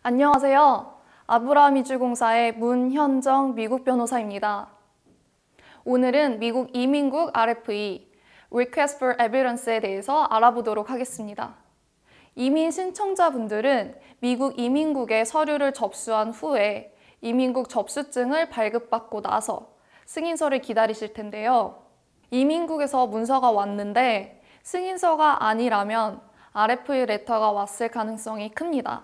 안녕하세요. 아브라함이주공사의 문현정 미국 변호사입니다. 오늘은 미국 이민국 RFE, Request for Evidence에 대해서 알아보도록 하겠습니다. 이민 신청자분들은 미국 이민국에 서류를 접수한 후에 이민국 접수증을 발급받고 나서 승인서를 기다리실 텐데요. 이민국에서 문서가 왔는데 승인서가 아니라면 RFE 레터가 왔을 가능성이 큽니다.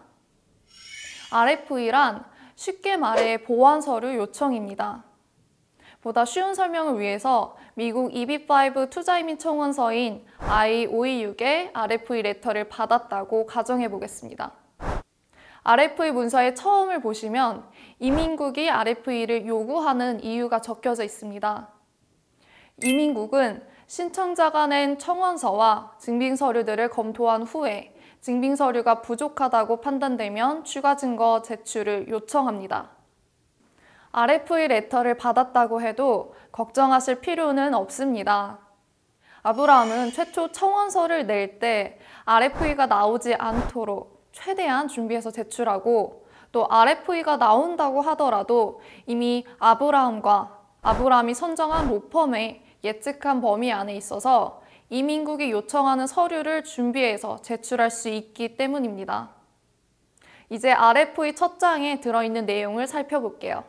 RFE란 쉽게 말해 보완 서류 요청입니다. 보다 쉬운 설명을 위해서 미국 EB-5 투자이민 청원서인 I-526의 RFE 레터를 받았다고 가정해 보겠습니다. RFE 문서의 처음을 보시면 이민국이 RFE를 요구하는 이유가 적혀져 있습니다. 이민국은 신청자가 낸 청원서와 증빙서류들을 검토한 후에 증빙서류가 부족하다고 판단되면 추가 증거 제출을 요청합니다. RFE 레터를 받았다고 해도 걱정하실 필요는 없습니다. 아브라함은 최초 청원서를 낼 때 RFE가 나오지 않도록 최대한 준비해서 제출하고 또 RFE가 나온다고 하더라도 이미 아브라함이 선정한 로펌의 예측한 범위 안에 있어서 이민국이 요청하는 서류를 준비해서 제출할 수 있기 때문입니다. 이제 RFE 첫 장에 들어있는 내용을 살펴볼게요.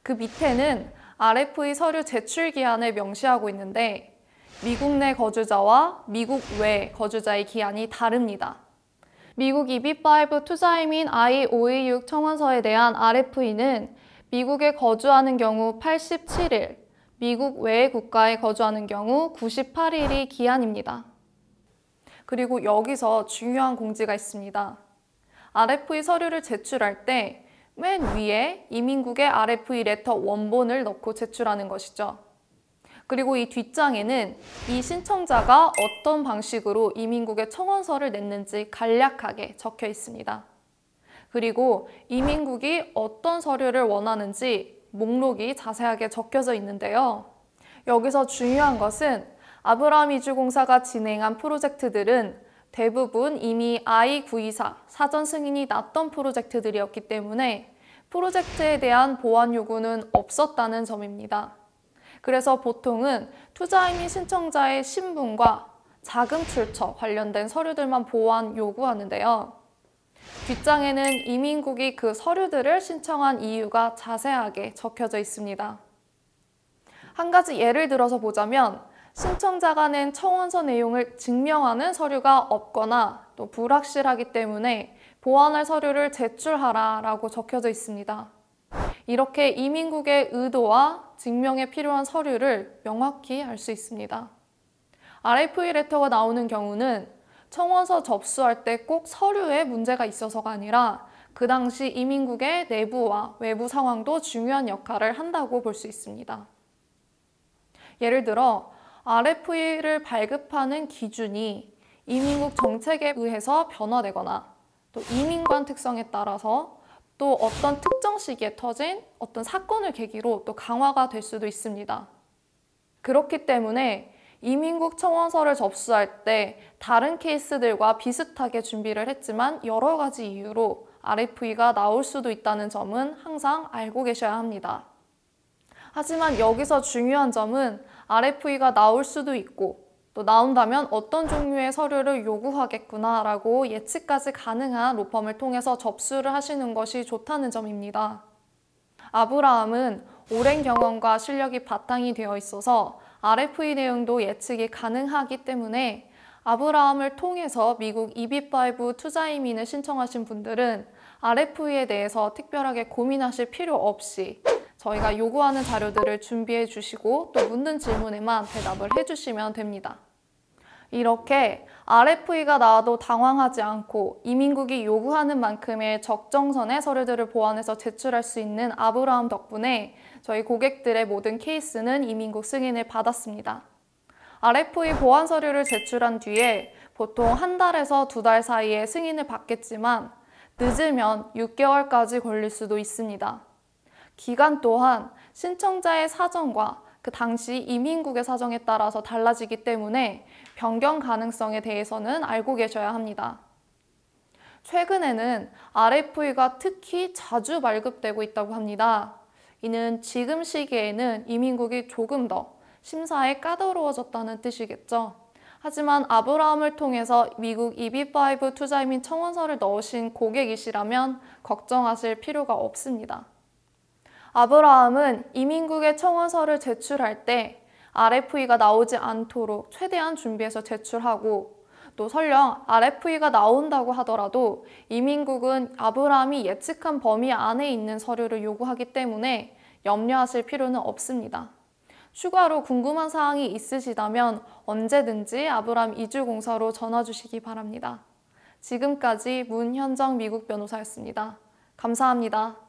그 밑에는 RFE 서류 제출 기한을 명시하고 있는데 미국 내 거주자와 미국 외 거주자의 기한이 다릅니다. 미국 EB-5 투자이민 I-526 청원서에 대한 RFE는 미국에 거주하는 경우 87일, 미국 외의 국가에 거주하는 경우 98일이 기한입니다. 그리고 여기서 중요한 공지가 있습니다. RFE 서류를 제출할 때 맨 위에 이민국의 RFE 레터 원본을 넣고 제출하는 것이죠. 그리고 이 뒷장에는 이 신청자가 어떤 방식으로 이민국에 청원서를 냈는지 간략하게 적혀 있습니다. 그리고 이민국이 어떤 서류를 원하는지 목록이 자세하게 적혀져 있는데요. 여기서 중요한 것은 아브라함이주공사가 진행한 프로젝트들은 대부분 이미 I-924 사전 승인이 났던 프로젝트들이었기 때문에 프로젝트에 대한 보완 요구는 없었다는 점입니다. 그래서 보통은 투자이민 신청자의 신분과 자금 출처 관련된 서류들만 보완 요구하는데요. 뒷장에는 이민국이 그 서류들을 신청한 이유가 자세하게 적혀져 있습니다. 한 가지 예를 들어서 보자면 신청자가 낸 청원서 내용을 증명하는 서류가 없거나 또 불확실하기 때문에 보완할 서류를 제출하라 라고 적혀져 있습니다. 이렇게 이민국의 의도와 증명에 필요한 서류를 명확히 알 수 있습니다. RFE 레터가 나오는 경우는 청원서 접수할 때 꼭 서류에 문제가 있어서가 아니라 그 당시 이민국의 내부와 외부 상황도 중요한 역할을 한다고 볼 수 있습니다. 예를 들어 RFE를 발급하는 기준이 이민국 정책에 의해서 변화되거나 또 이민관 특성에 따라서 또 어떤 특정 시기에 터진 어떤 사건을 계기로 또 강화가 될 수도 있습니다. 그렇기 때문에 이민국 청원서를 접수할 때 다른 케이스들과 비슷하게 준비를 했지만 여러 가지 이유로 RFE가 나올 수도 있다는 점은 항상 알고 계셔야 합니다. 하지만 여기서 중요한 점은 RFE가 나올 수도 있고 또 나온다면 어떤 종류의 서류를 요구하겠구나 라고 예측까지 가능한 로펌을 통해서 접수를 하시는 것이 좋다는 점입니다. 아브라함은 오랜 경험과 실력이 바탕이 되어 있어서 RFE 내용도 예측이 가능하기 때문에 아브라함을 통해서 미국 EB-5 투자이민을 신청하신 분들은 RFE에 대해서 특별하게 고민하실 필요 없이 저희가 요구하는 자료들을 준비해 주시고 또 묻는 질문에만 대답을 해주시면 됩니다. 이렇게 RFE가 나와도 당황하지 않고 이민국이 요구하는 만큼의 적정선의 서류들을 보완해서 제출할 수 있는 아브라함 덕분에 저희 고객들의 모든 케이스는 이민국 승인을 받았습니다. RFE 보완 서류를 제출한 뒤에 보통 한 달에서 두 달 사이에 승인을 받겠지만 늦으면 6개월까지 걸릴 수도 있습니다. 기간 또한 신청자의 사정과 그 당시 이민국의 사정에 따라서 달라지기 때문에 변경 가능성에 대해서는 알고 계셔야 합니다. 최근에는 RFE가 특히 자주 발급되고 있다고 합니다. 이는 지금 시기에는 이민국이 조금 더 심사에 까다로워졌다는 뜻이겠죠. 하지만 아브라함을 통해서 미국 EB5 투자이민 청원서를 넣으신 고객이시라면 걱정하실 필요가 없습니다. 아브라함은 이민국의 청원서를 제출할 때 RFE가 나오지 않도록 최대한 준비해서 제출하고, 또 설령 RFE가 나온다고 하더라도 이민국은 아브라함이 예측한 범위 안에 있는 서류를 요구하기 때문에 염려하실 필요는 없습니다. 추가로 궁금한 사항이 있으시다면 언제든지 아브라함 이주공사로 전화 주시기 바랍니다. 지금까지 문현정 미국 변호사였습니다. 감사합니다.